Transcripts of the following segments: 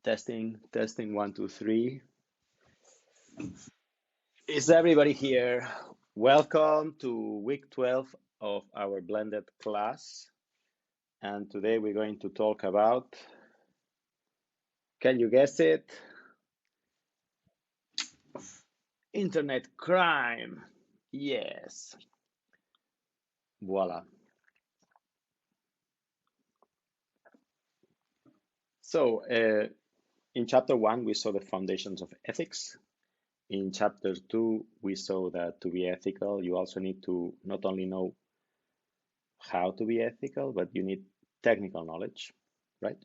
Testing, 1, 2, 3. Is everybody here? Welcome to week 12 of our blended class. And today we're going to talk about, can you guess it? Internet crime. Yes. Voila. So, in chapter 1, we saw the foundations of ethics. In chapter 2, we saw that to be ethical, you also need to not only know how to be ethical, but you need technical knowledge, right?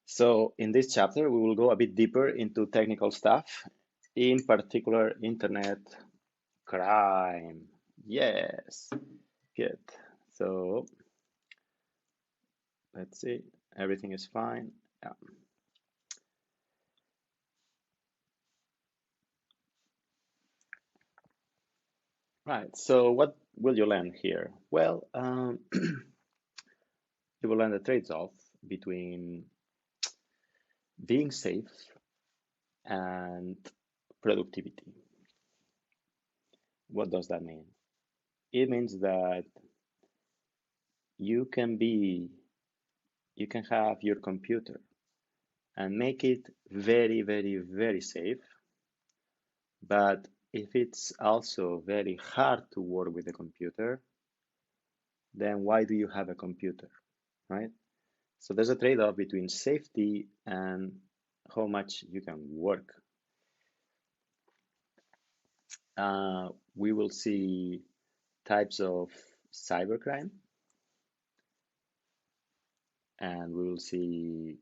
So in this chapter, we will go a bit deeper into technical stuff, in particular, internet crime. Yes, good. So let's see, everything is fine. Yeah. Right, so what will you learn here? Well, you will learn the trade-off between being safe and productivity. What does that mean? It means that you can be, you can have your computer and make it very, very, very safe. But if it's also very hard to work with a computer, then why do you have a computer, right? So there's a trade-off between safety and how much you can work. We will see types of cybercrime, and we will see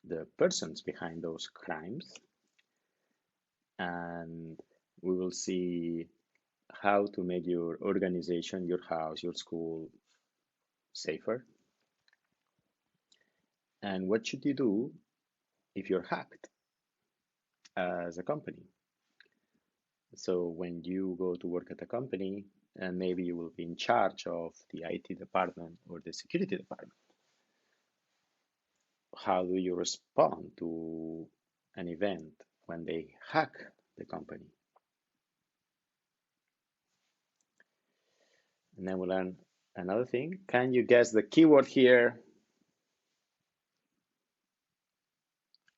the persons behind those crimes, and we will see how to make your organization, your house, your school safer, and what should you do if you're hacked as a company. So when you go to work at a company, and maybe you will be in charge of the IT department or the security department, how do you respond to an event when they hack the company? And then we'll learn another thing. Can you guess the keyword here?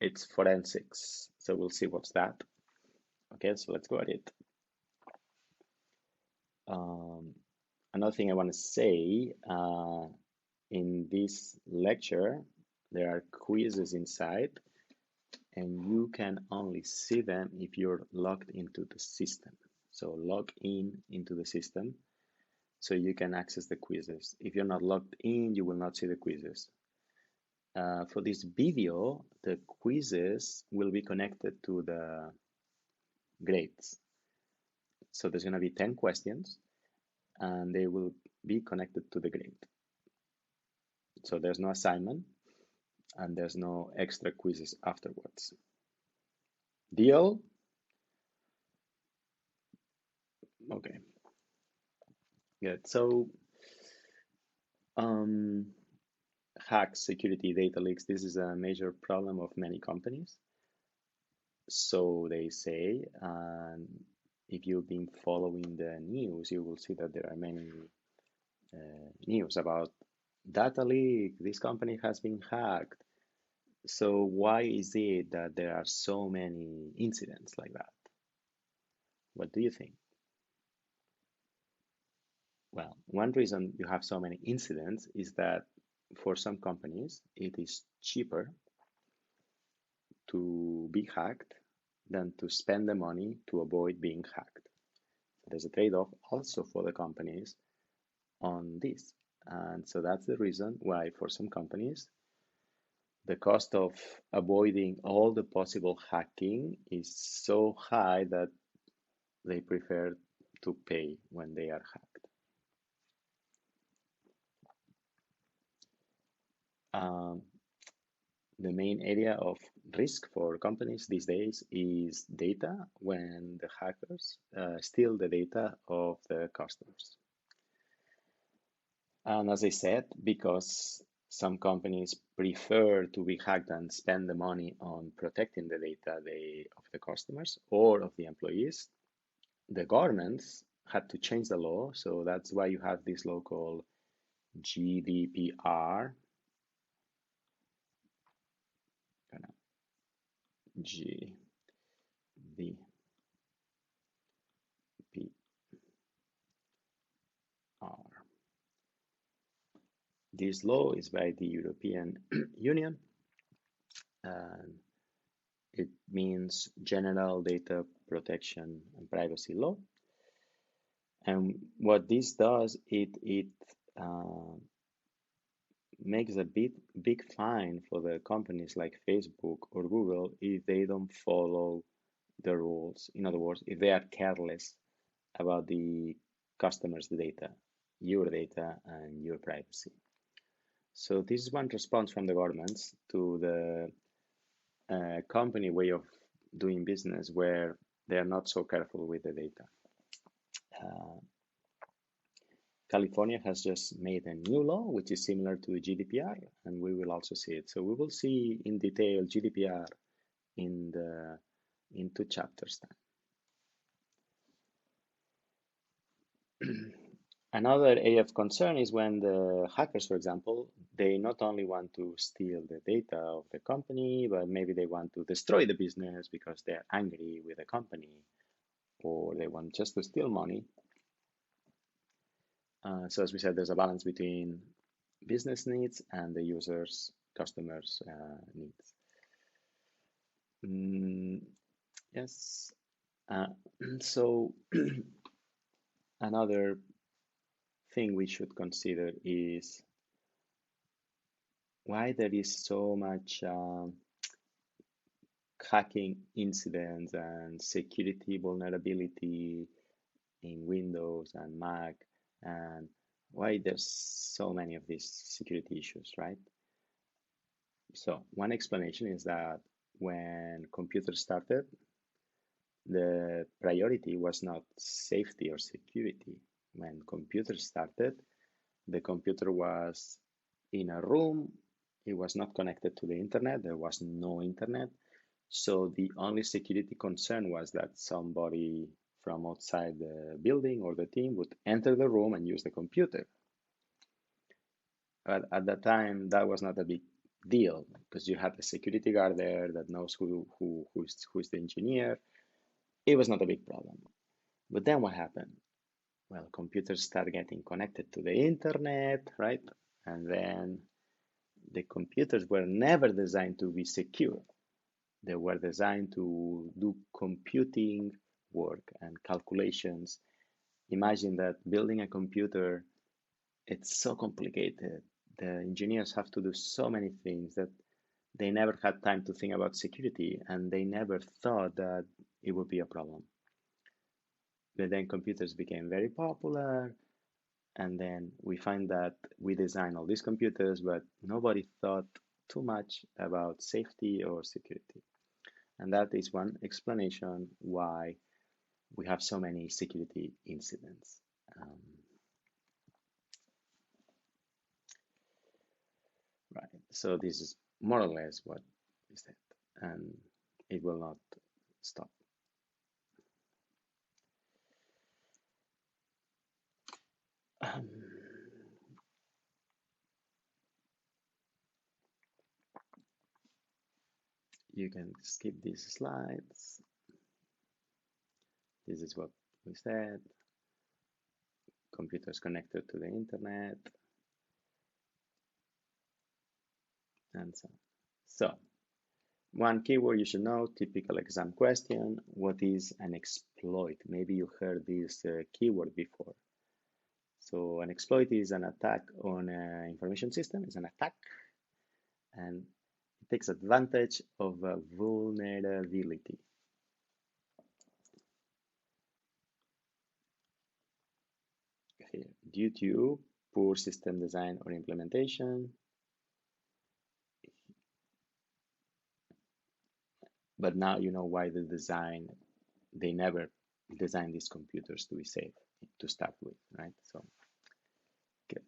It's forensics. So we'll see what's that. Okay, so let's go at it. Another thing I want to say, in this lecture, there are quizzes inside, and you can only see them if you're logged into the system. So log in into the system so you can access the quizzes. If you're not logged in, you will not see the quizzes. For this video, the quizzes will be connected to the grades. So there's going to be 10 questions, and they will be connected to the grade. So there's no assignment, and there's no extra quizzes afterwards. Deal? Okay. Good. So, hacks, security, data leaks, this is a major problem of many companies. So they say, and if you've been following the news, you will see that there are many news about data leak, this company has been hacked. So why is it that there are so many incidents like that? What do you think? Well, one reason you have so many incidents is that for some companies, it is cheaper to be hacked than to spend the money to avoid being hacked. There's a trade-off also for the companies on this. And so that's the reason why for some companies, the cost of avoiding all the possible hacking is so high that they prefer to pay when they are hacked. The main area of risk for companies these days is data when the hackers steal the data of the customers. And as I said, because Some companies prefer to be hacked and spend the money on protecting the data of the customers or of the employees. The governments had to change the law, so that's why you have this law called GDPR. GDPR. This law is by the European Union, and it means General Data Protection and Privacy Law. And what this does, it uh, makes a big fine for the companies like Facebook or Google if they don't follow the rules. In other words, if they are careless about the customers' data, your data, and your privacy. So this is one response from the governments to the company way of doing business where they are not so careful with the data. California has just made a new law which is similar to GDPR, and we will also see it. So we will see in detail GDPR in 2 chapters time. Another area of concern is when the hackers, for example, they not only want to steal the data of the company, but maybe they want to destroy the business because they're angry with the company, or they want just to steal money. So as we said, there's a balance between business needs and the users, customers' needs. Yes. So another thing we should consider is why there is so much hacking incidents and security vulnerability in Windows and Mac, and why there's so many of these security issues, right? So one explanation is that when computers started, the priority was not safety or security. When computers started, the computer was in a room, it was not connected to the internet, there was no internet. So the only security concern was that somebody from outside the building or the team would enter the room and use the computer. But at that time, that was not a big deal because you had a security guard there that knows who's the engineer. It was not a big problem. But then what happened? Well, computers started getting connected to the internet, right? And then the computers were never designed to be secure. They were designed to do computing work and calculations. Imagine that building a computer, it's so complicated. The engineers have to do so many things that they never had time to think about security, and they never thought that it would be a problem. But then computers became very popular, and then we find that we design all these computers, but nobody thought too much about safety or security. And that is one explanation why we have so many security incidents. Right, so this is more or less what is that, and it will not stop. You can skip these slides. This is what we said. Computers connected to the internet, and so on. So, one keyword you should know, typical exam question, what is an exploit? Maybe you heard this keyword before. So an exploit is an attack on an information system, it's an attack, and it takes advantage of a vulnerability. Here, due to poor system design or implementation. But now you know why they never designed these computers to be safe to start with, right? So, good.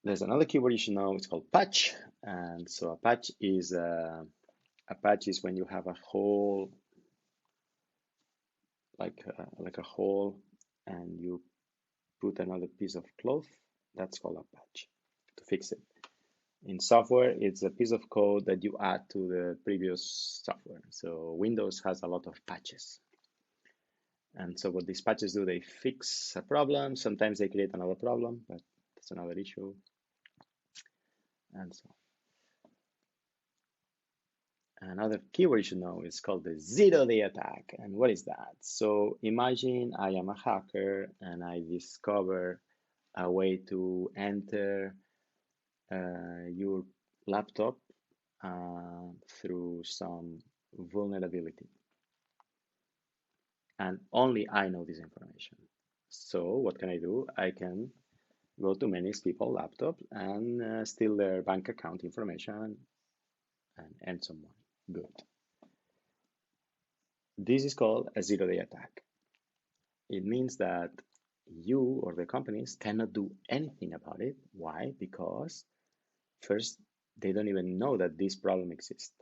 There's another keyword you should know. It's called patch. And so a patch is when you have a hole, like a hole, and you put another piece of cloth. That's called a patch to fix it. In software, it's a piece of code that you add to the previous software. So Windows has a lot of patches. And so what these patches do, they fix a problem. Sometimes they create another problem, but that's another issue. And so another keyword you should know is called the zero-day attack. And what is that? So imagine I am a hacker and I discover a way to enter your laptop through some vulnerability. And only I know this information. So what can I do? I can go to many people's laptops and steal their bank account information and earn some money. Good. This is called a zero-day attack. It means that you or the companies cannot do anything about it. Why? Because first, they don't even know that this problem exists.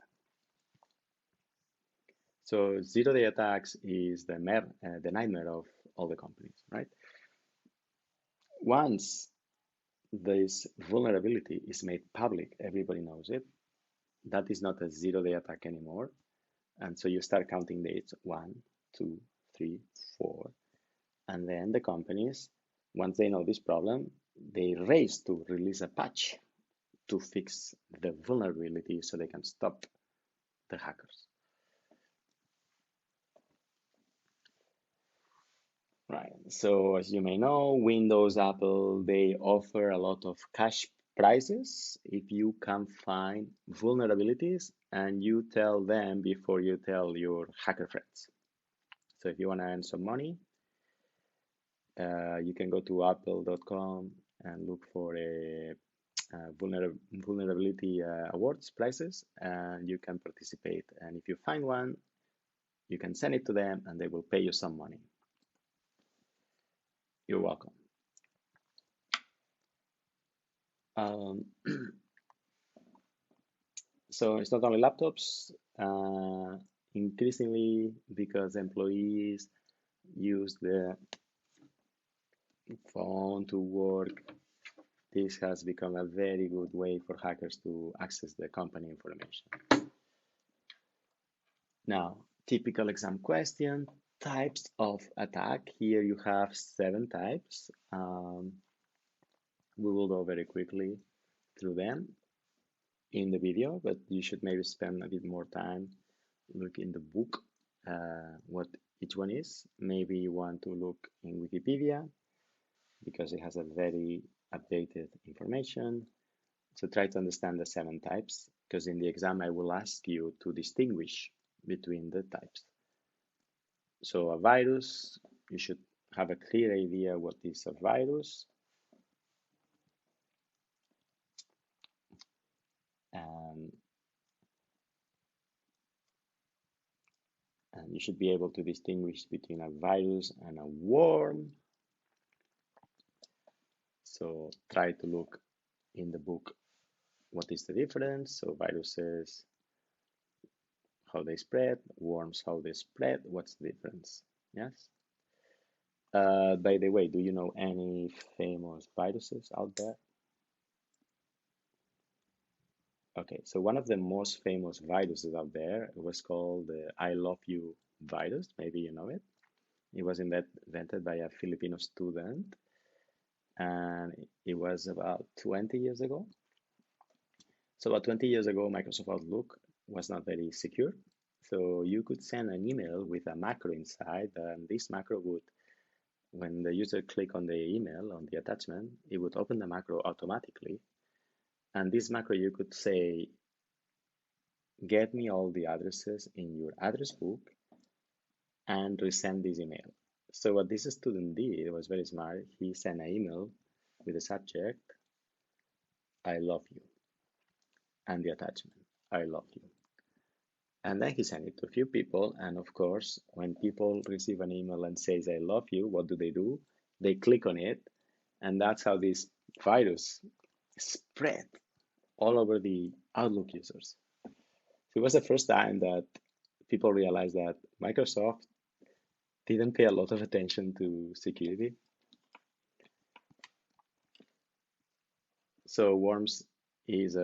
So zero-day attacks is the nightmare of all the companies, right? Once this vulnerability is made public, everybody knows it. That is not a zero-day attack anymore. And so you start counting days, 1, 2, 3, 4. And then the companies, once they know this problem, they race to release a patch to fix the vulnerability so they can stop the hackers. Right. So as you may know, Windows, Apple, they offer a lot of cash prizes if you can find vulnerabilities and you tell them before you tell your hacker friends. So if you want to earn some money, you can go to apple.com and look for a vulnerability awards prizes, and you can participate. And if you find one, you can send it to them and they will pay you some money. You're welcome. So it's not only laptops. Increasingly, because employees use the phone to work, this has become a very good way for hackers to access the company information. Now, typical exam question, types of attack. Here you have 7 types. We will go very quickly through them in the video, but you should maybe spend a bit more time look in the book what each one is. Maybe you want to look in Wikipedia because it has a very updated information. So try to understand the 7 types, because in the exam I will ask you to distinguish between the types. So a virus, you should have a clear idea what is a virus. And you should be able to distinguish between a virus and a worm. So try to look in the book what is the difference. So viruses, how they spread, worms, how they spread, what's the difference? Yes. By the way, do you know any famous viruses out there? Okay, so one of the most famous viruses out there was called the I love you virus. Maybe you know it. It was invented by a Filipino student, and it was about 20 years ago. So about 20 years ago, Microsoft Outlook was not very secure. So you could send an email with a macro inside, and this macro would, when the user click on the email, on the attachment, it would open the macro automatically. And this macro, you could say, get me all the addresses in your address book and resend this email. So what this student did was very smart. He sent an email with the subject, I love you, and the attachment, I love you. And then he sent it to a few people. And of course, when people receive an email and says, I love you, what do? They click on it. And that's how this virus spread all over the Outlook users. So it was the first time that people realized that Microsoft didn't pay a lot of attention to security. So Worms is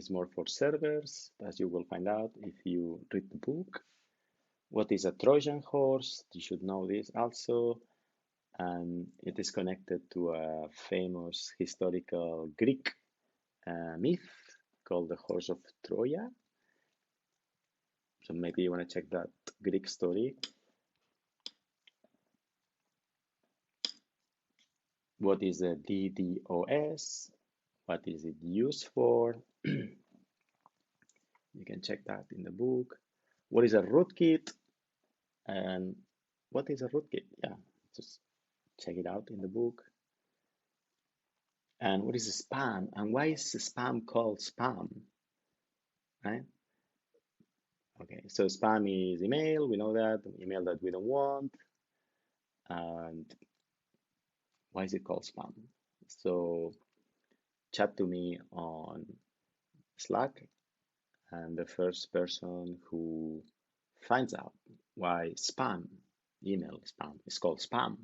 more for servers, as you will find out if you read the book. What is a Trojan horse? You should know this also. And it is connected to a famous historical Greek myth called the Horse of Troya. So maybe you want to check that Greek story. What is a DDoS? What is it used for? You can check that in the book. What is a rootkit? And what is a rootkit? Yeah, just check it out in the book. And what is spam? And why is spam called spam? Right? Okay, so spam is email, we know that, email that we don't want. And why is it called spam? So chat to me on Slack, and the first person who finds out why spam, email spam, is called spam,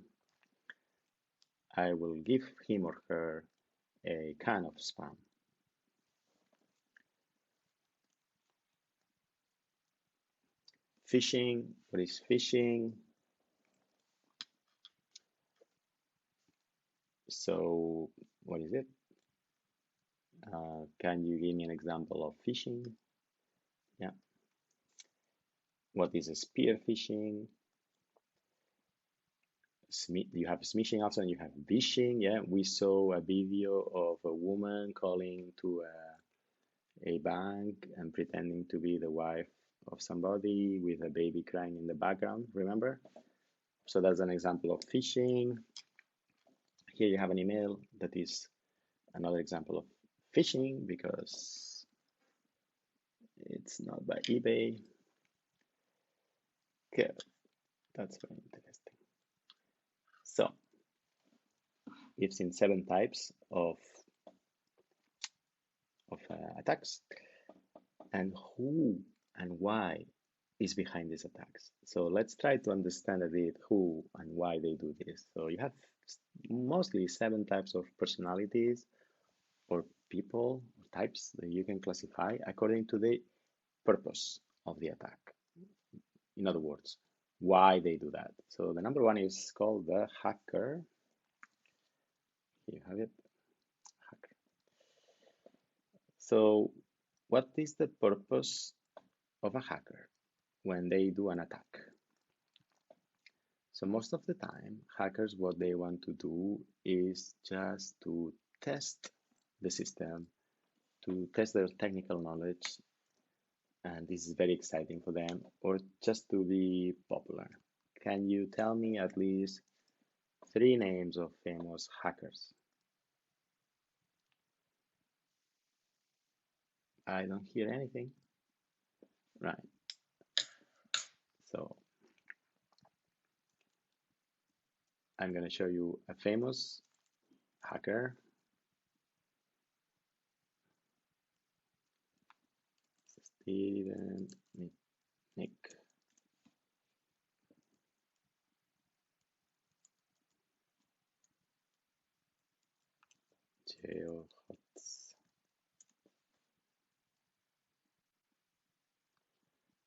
I will give him or her a can of spam. Phishing, what is phishing? So what is it? Can you give me an example of phishing? Yeah. What is a spear phishing? You have smishing also, and you have vishing. Yeah, we saw a video of a woman calling to a bank and pretending to be the wife of somebody with a baby crying in the background, remember? So that's an example of phishing. Here you have an email that is another example of phishing because it's not by eBay. Okay, that's very interesting. So we've seen 7 types of attacks, and who and why is behind these attacks. So let's try to understand a bit who and why they do this. So you have mostly 7 types of personalities or people or types that you can classify according to the purpose of the attack. In other words, why they do that. So the number 1 is called the hacker. Here you have it, hacker. So what is the purpose of a hacker when they do an attack? So most of the time, hackers, what they want to do is just to test the system, to test their technical knowledge, and this is very exciting for them, or just to be popular. Can you tell me at least 3 names of famous hackers? I don't hear anything. Right. So I'm going to show you a famous hacker. Steven Nick.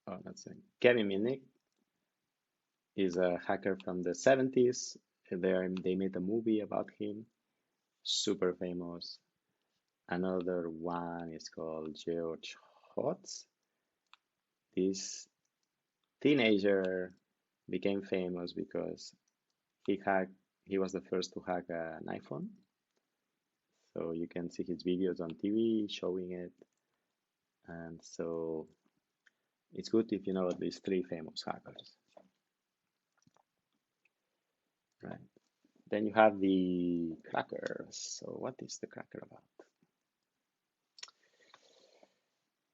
Oh, that's Kevin Minnick is a hacker from the 70s. They made a movie about him, super famous. Another one is called George Hotz. This teenager became famous because he was the first to hack an iPhone. So you can see his videos on TV showing it. And so it's good if you know at least 3 famous hackers. Right. Then you have the crackers. So what is the cracker about?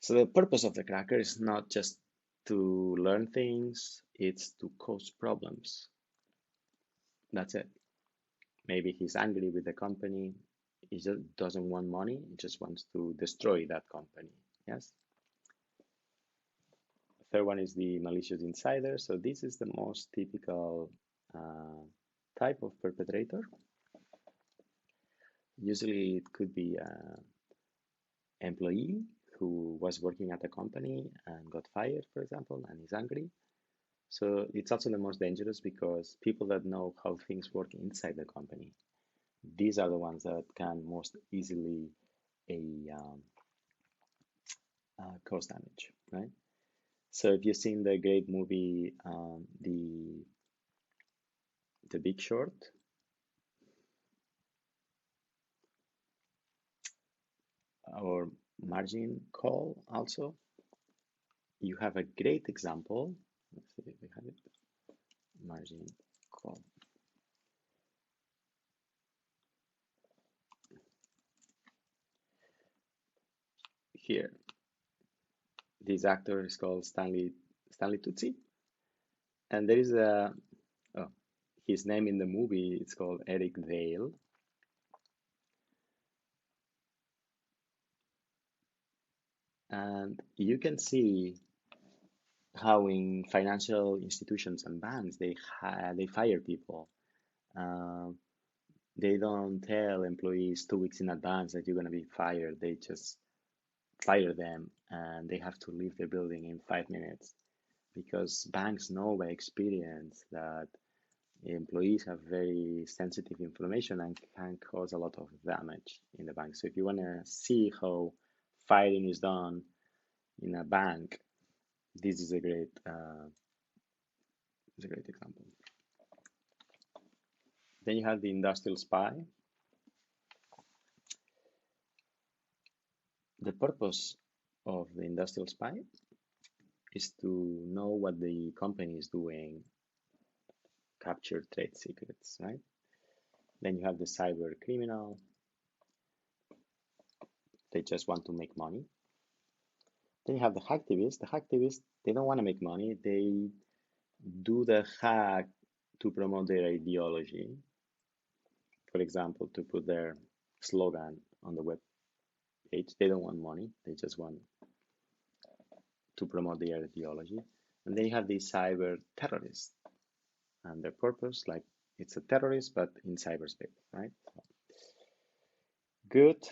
So the purpose of the cracker is not just to learn things, it's to cause problems. That's it. Maybe he's angry with the company, It just doesn't want money. It just wants to destroy that company. Yes. Third one is the malicious insider. So this is the most typical type of perpetrator. Usually it could be an employee who was working at a company and got fired, for example, and is angry. So it's also the most dangerous because people that know how things work inside the company, these are the ones that can most easily a cause damage, right? So if you've seen the great movie, the Big Short, or Margin Call, also, you have a great example. Let's see if we have it. Margin Call. Here, this actor is called Stanley Tucci, and there is a his name in the movie. It's called Eric Vale, and you can see how in financial institutions and banks they fire people. Um, they don't tell employees 2 weeks in advance that you're going to be fired. They just fire them and they have to leave the building in 5 minutes because banks know by experience that employees have very sensitive information and can cause a lot of damage in the bank. So if you want to see how firing is done in a bank, this is a great example. Then you have the industrial spy. The purpose of the industrial spy is to know what the company is doing, capture trade secrets, right? Then you have the cyber criminal. They just want to make money. Then you have the hacktivist. The hacktivists, they don't want to make money. They do the hack to promote their ideology. For example, to put their slogan on the web page. They don't want money. They just want to promote their ideology. And then you have the cyber terrorists. And their purpose, like it's a terrorist, but in cyberspace, right? Good.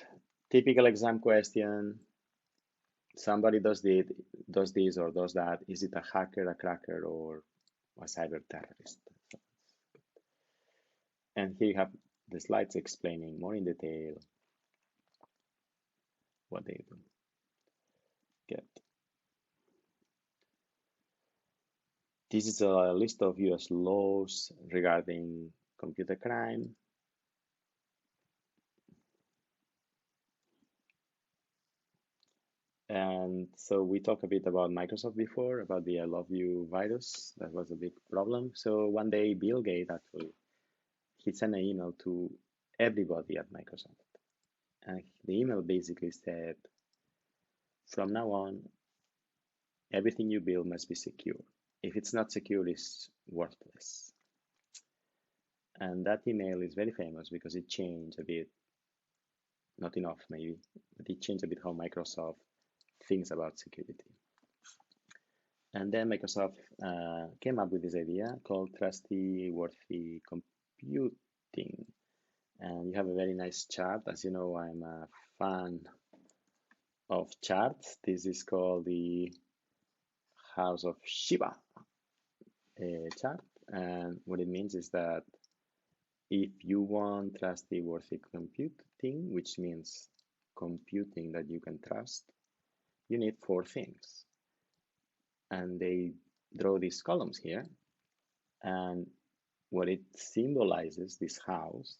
Typical exam question. Somebody does this or does that. Is it a hacker, a cracker, or a cyber terrorist? And here you have the slides explaining more in detail what they do. Good. This is a list of US laws regarding computer crime. And so we talked a bit about Microsoft before, about the I love you virus. That was a big problem. So one day, Bill Gates actually, he sent an email to everybody at Microsoft. And the email basically said, from now on, everything you build must be secure. If it's not secure, it's worthless. And that email is very famous because it changed a bit, not enough maybe, but it changed a bit how Microsoft thinks about security. And then Microsoft came up with this idea called trustworthy computing. And you have a very nice chart. As you know, I'm a fan of charts. This is called the House of Shiba chart. And what it means is that if you want trustworthy computing, which means computing that you can trust, you need 4 things. And they draw these columns here. And what it symbolizes, this house,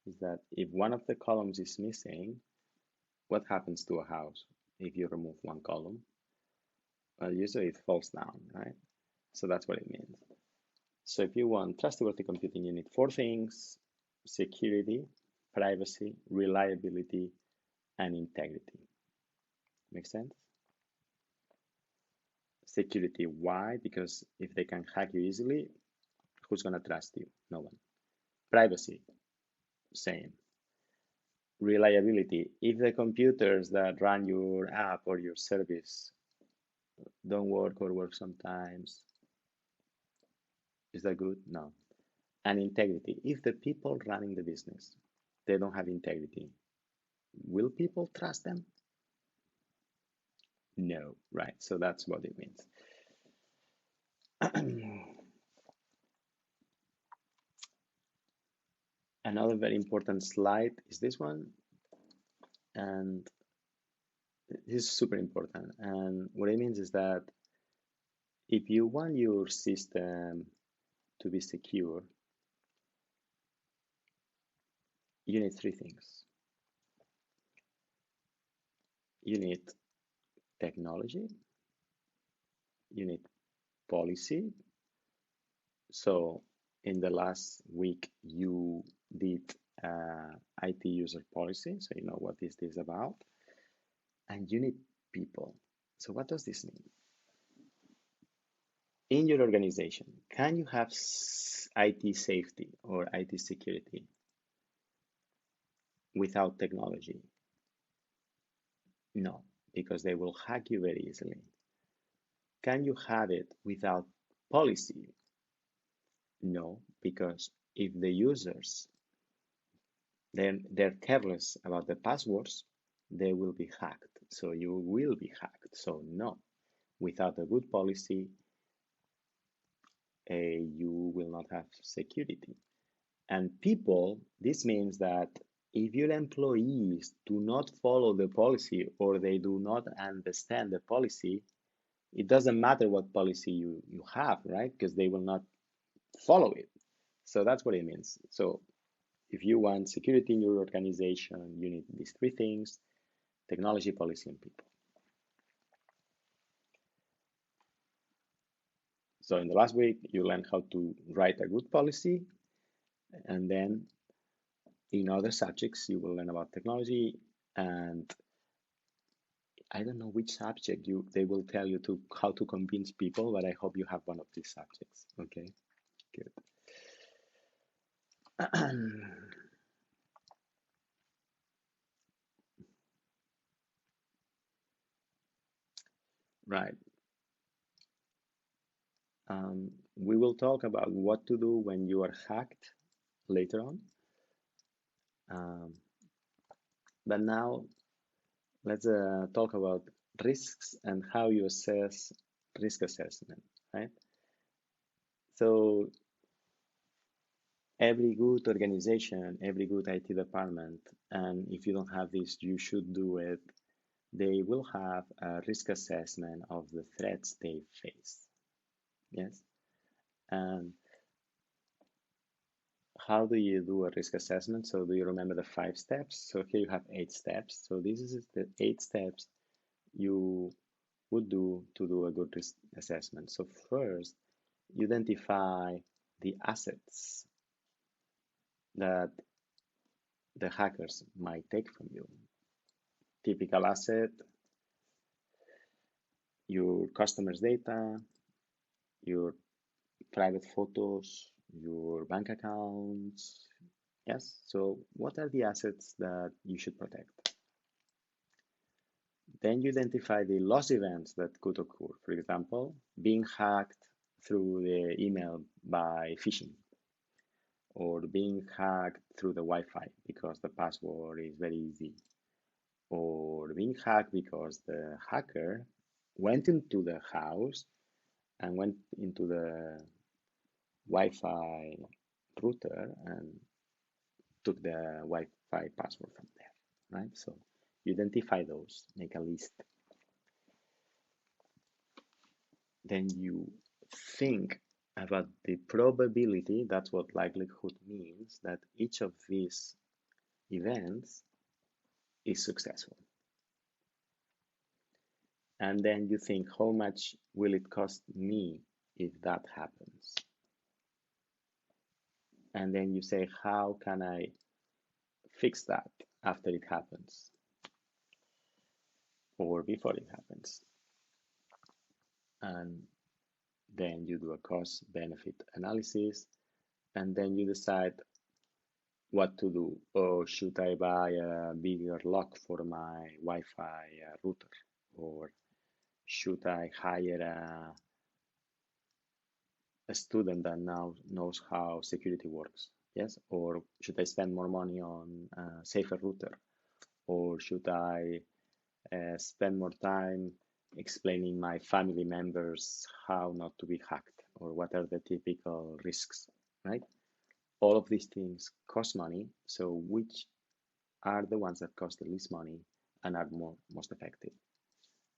is that if one of the columns is missing, what happens to a house if you remove one column? Well, usually it falls down, right? So that's what it means. So if you want trustworthy computing, you need 4 things: security, privacy, reliability, and integrity. Make sense? Security, why? Because if they can hack you easily, who's going to trust you? No one. Privacy, same. Reliability. If the computers that run your app or your service don't work or work sometimes, is that good? No. And integrity. If the people running the business, they don't have integrity, will people trust them? No, right? So that's what it means. Another very important slide is this one, and this is super important. And what it means is that if you want your system to be secure, you need three things. You need technology, you need policy. So in the last week, you did IT user policy, so you know what is this about, and you need people. So what does this mean? In your organization, can you have IT safety or IT security without technology? No, because they will hack you very easily. Can you have it without policy? No, because if the users they're careless about the passwords, they will be hacked. So you will be hacked. So no, without a good policy, you will not have security. And people, this means that if your employees do not follow the policy or they do not understand the policy, it doesn't matter what policy you have, right? Because they will not follow it. So that's what it means. So if you want security in your organization, you need these three things: technology, policy, and people. So in the last week, you learned how to write a good policy, and then in other subjects, you will learn about technology, and I don't know which subject they will tell you to how to convince people, but I hope you have one of these subjects. Okay, good. Right. We will talk about what to do when you are hacked later on. Um, but now let's talk about risks and how you assess risk assessment, right? So every good organization, every good IT department, and if you don't have this, you should do it. They will have a risk assessment of the threats they face. Yes. And how do you do a risk assessment? So do you remember the 5 steps? So here you have 8 steps. So this is the 8 steps you would do to do a good risk assessment. So first, you identify the assets that the hackers might take from you. Typical asset, your customers' data, your private photos, your bank accounts. Yes, so what are the assets that you should protect? Then you identify the loss events that could occur. For example, being hacked through the email by phishing, or being hacked through the Wi-Fi because the password is very easy, or being hacked because the hacker went into the house and went into the Wi-Fi router and took the Wi-Fi password from there, right? So you identify those, make a list. Then you think about the probability, that's what likelihood means, that each of these events is successful. And then you think, how much will it cost me if that happens? And then you say, how can I fix that after it happens or before it happens? And then you do a cost benefit analysis, and then you decide what to do. Or should I buy a bigger lock for my Wi-Fi router? Or should I hire a student that now knows how security works? Yes. Or should I spend more money on a safer router? Or should I spend more time explaining my family members how not to be hacked or what are the typical risks, right? All of these things cost money. So which are the ones that cost the least money and are most effective?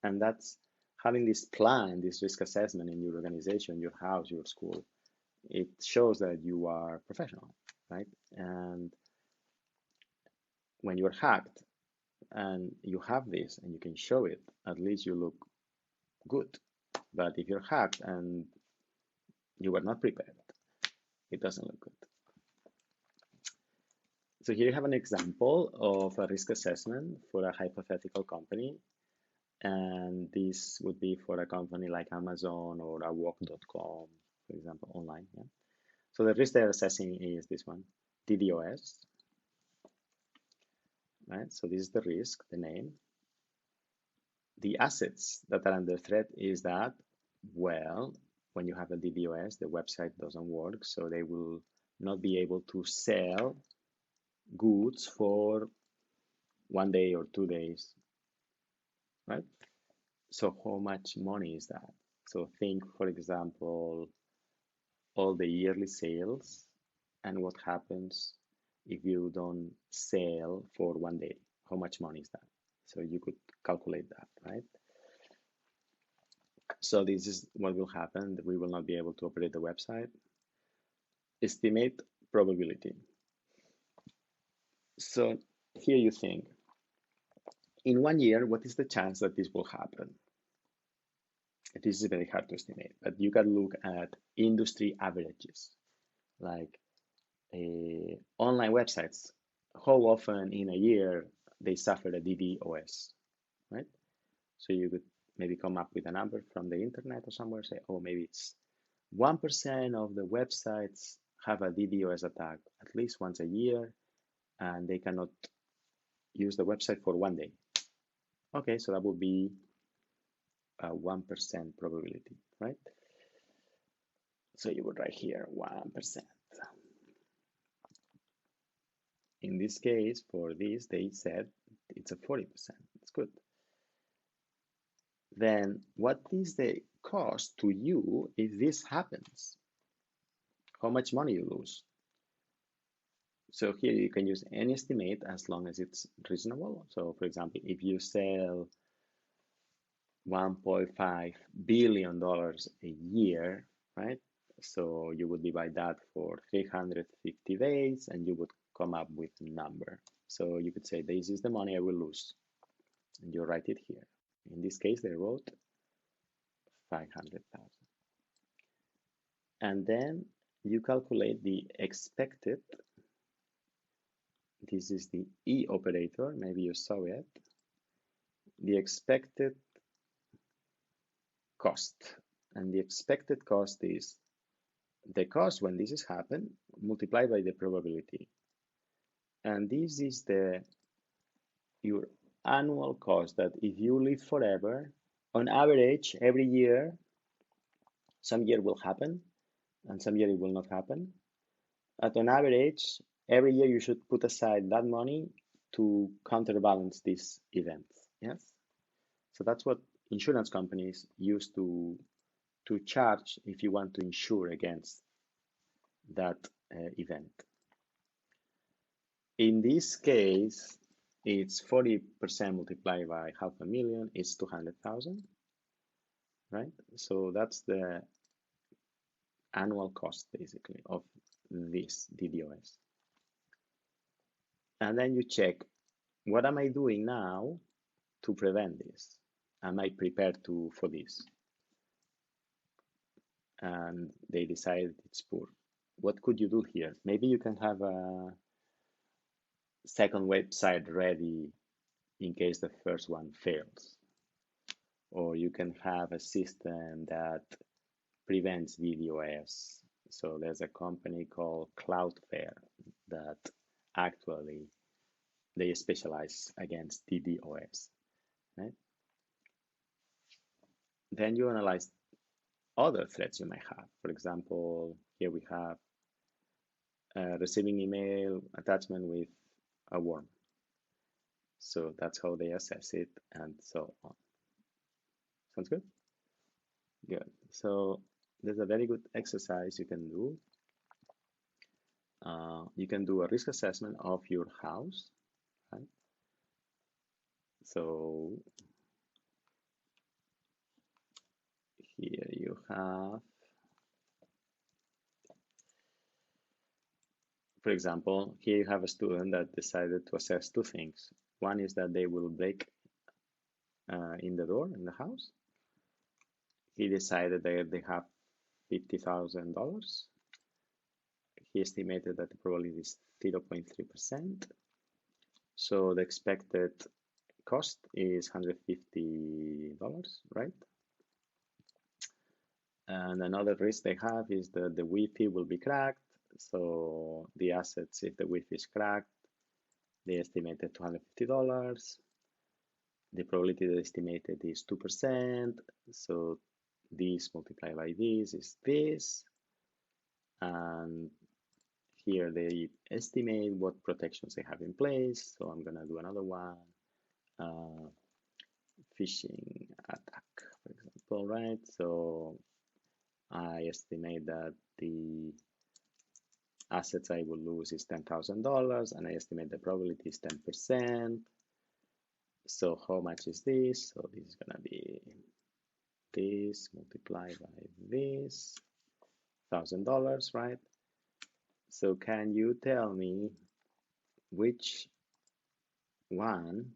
And that's having this plan, this risk assessment in your organization, your house, your school. It shows that you are professional, right? And when you're hacked and you have this and you can show it, at least you look good. But if you're hacked and you were not prepared, it doesn't look good. So here you have an example of a risk assessment for a hypothetical company. And this would be for a company like Amazon or a walk.com, for example, online. Yeah? So the risk they're assessing is this one, DDoS, right? So this is the risk, the name. The assets that are under threat is that, well, when you have a DDoS, the website doesn't work, so they will not be able to sell goods for 1 day or 2 days, right? So how much money is that? So think, for example, all the yearly sales and what happens if you don't sell for 1 day. How much money is that? So you could calculate that, right? So this is what will happen. We will not be able to operate the website. Estimate probability. So here you think, in 1 year, what is the chance that this will happen? This is very hard to estimate, but you can look at industry averages, like online websites. How often in a year they suffer a DDoS, right? So you could maybe come up with a number from the internet or somewhere, say, oh, maybe it's 1% of the websites have a DDoS attack at least once a year, and they cannot use the website for 1 day. Okay, so that would be a 1% probability, right? So you would write here 1%. In this case, for this, they said it's a 40%. It's good. Then what is the cost to you if this happens? How much money you lose? So here you can use any estimate as long as it's reasonable. So for example, if you sell $1.5 billion a year, right? So you would divide that for 350 days and you would come up with a number. So you could say, this is the money I will lose. And you write it here. In this case, they wrote 500,000. And then you calculate the expected, this is the E operator, maybe you saw it, the expected cost. And the expected cost is the cost when this has happened multiplied by the probability. And this is your annual cost that if you live forever, on average, every year, some year will happen and some year it will not happen. But on average, every year you should put aside that money to counterbalance this event. Yes. So that's what insurance companies use to charge if you want to insure against that event. In this case, it's 40% multiplied by 500,000 is 200,000, right? So that's the annual cost basically of this DDoS. And then you check, what am I doing now to prevent this? Am I prepared for this? And they decided it's poor. What could you do here? Maybe you can have a second website ready in case the first one fails. Or you can have a system that prevents DDoS. So there's a company called Cloudflare that actually they specialize against DDoS, right? Then you analyze other threats you might have. For example, here we have receiving email attachment with a worm. So that's how they assess it, and so on. Sounds good? Good. So there's a very good exercise you can do. You can do a risk assessment of your house, right? So here you have, for example, here you have a student that decided to assess two things. One is that they will break in the door in the house. He decided that they have $50,000. He estimated that the probability is 0.3%. So the expected cost is $150, right? And another risk they have is that the Wi-Fi will be cracked. So the assets, if the Wi-Fi is cracked, they estimated $250. The probability they estimated is 2%. So this multiplied by this is this. And here they estimate what protections they have in place. So I'm gonna do another one. Phishing attack, for example, right? So I estimate that the assets I will lose is $10,000, and I estimate the probability is 10%. So how much is this? So this is gonna be this multiplied by this, $1,000, right? So can you tell me which one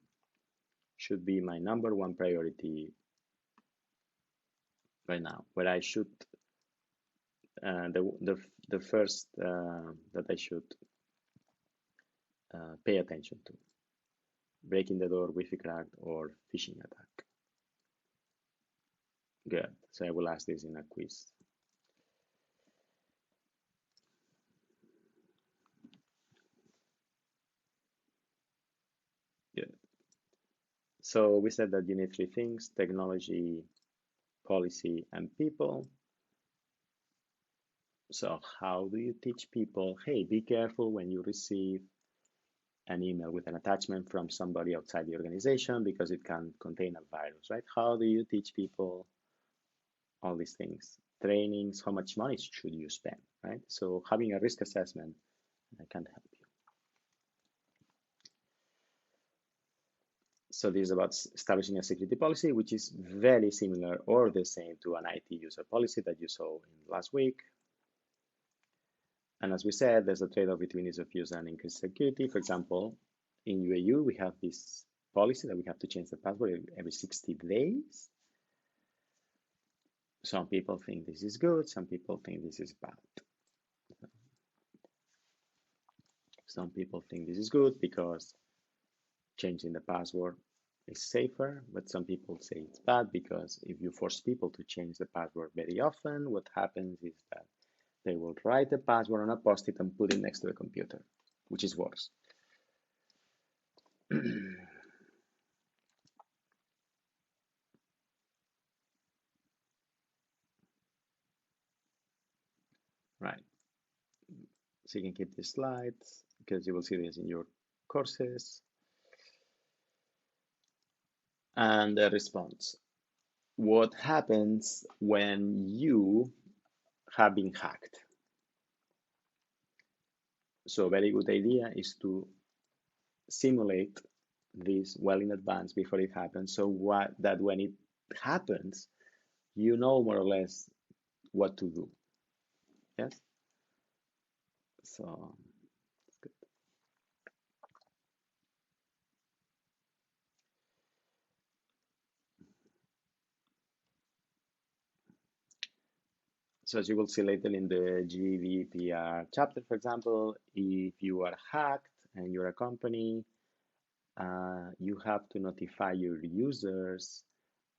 should be my number one priority right now, where I should the first that I should pay attention to: breaking the door, Wi-Fi cracked, or phishing attack? Good. So I will ask this in a quiz. Good. So we said that you need three things: technology, policy, and people. So how do you teach people, hey, be careful when you receive an email with an attachment from somebody outside the organization because it can contain a virus, right? How do you teach people all these things? Trainings, how much money should you spend, right? So having a risk assessment can help you. So this is about establishing a security policy, which is very similar or the same to an IT user policy that you saw in last week. And as we said, there's a trade-off between ease of use and increased security. For example, in UAU, we have this policy that we have to change the password every 60 days. Some people think this is good, some people think this is bad. Some people think this is good because changing the password is safer, but some people say it's bad because if you force people to change the password very often, what happens is that they will write the password on a post-it and put it next to the computer, which is worse. Right. So you can keep these slides because you will see this in your courses. And the response. What happens when you have been hacked? So a very good idea is to simulate this well in advance before it happens, so that when it happens, you know more or less what to do. Yes? So it's good. So as you will see later in the GDPR chapter, for example, if you are hacked and you're a company, you have to notify your users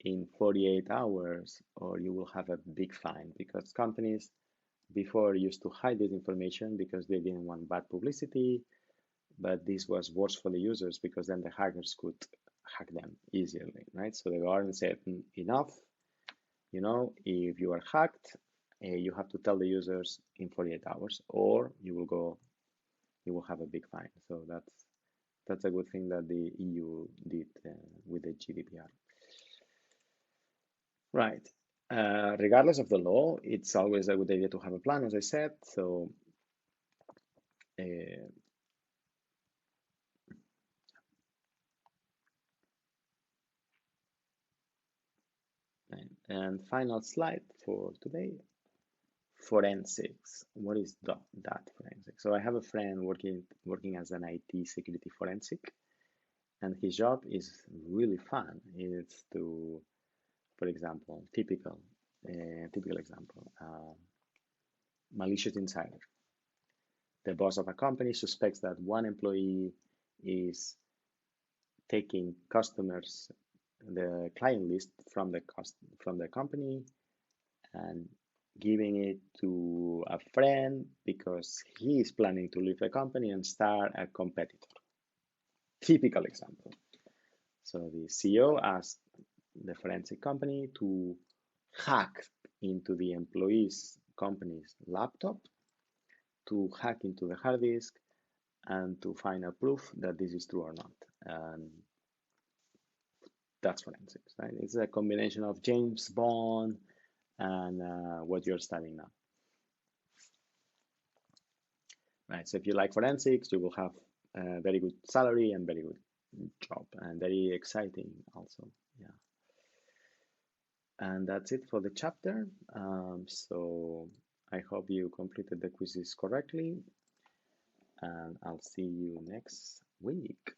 in 48 hours or you will have a big fine, because companies before used to hide this information because they didn't want bad publicity. but this was worse for the users because then the hackers could hack them easily, right? So the government said, enough, if you are hacked, you have to tell the users in 48 hours, or you will have a big fine. So that's a good thing that the EU did with the GDPR. Right. Regardless of the law, it's always a good idea to have a plan, as I said. So, uh, and final slide for today, forensics. What is that forensics? So I have a friend working as an IT security forensic, and his job is really fun. It's to, for example, typical example, malicious insider. The boss of a company suspects that one employee is taking customers, the client list from the company, and giving it to a friend because he is planning to leave the company and start a competitor. Typical example. So the CEO asked the forensic company to hack into the employee's company's laptop, to hack into the hard disk, and to find a proof that this is true or not. And that's forensics, right? It's a combination of James Bond and what you're studying now, right? So if you like forensics, you will have a very good salary and very good job and very exciting also. Yeah. And that's it for the chapter. So I hope you completed the quizzes correctly, and I'll see you next week.